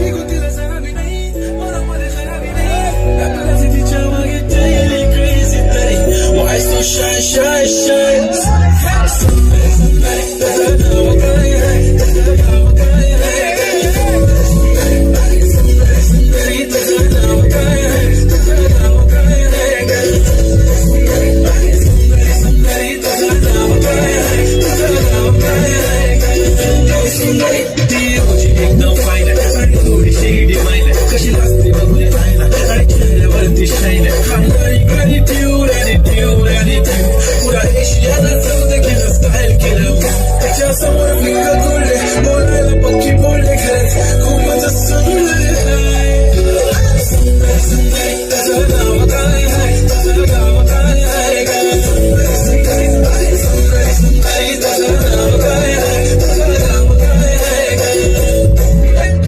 ही गोतीला सलामी नाही, मनामध्ये खराबी नाही, आपल्याला तिच्या मागे daily crazy day. Why so shine, shine, shine? Somebody better know.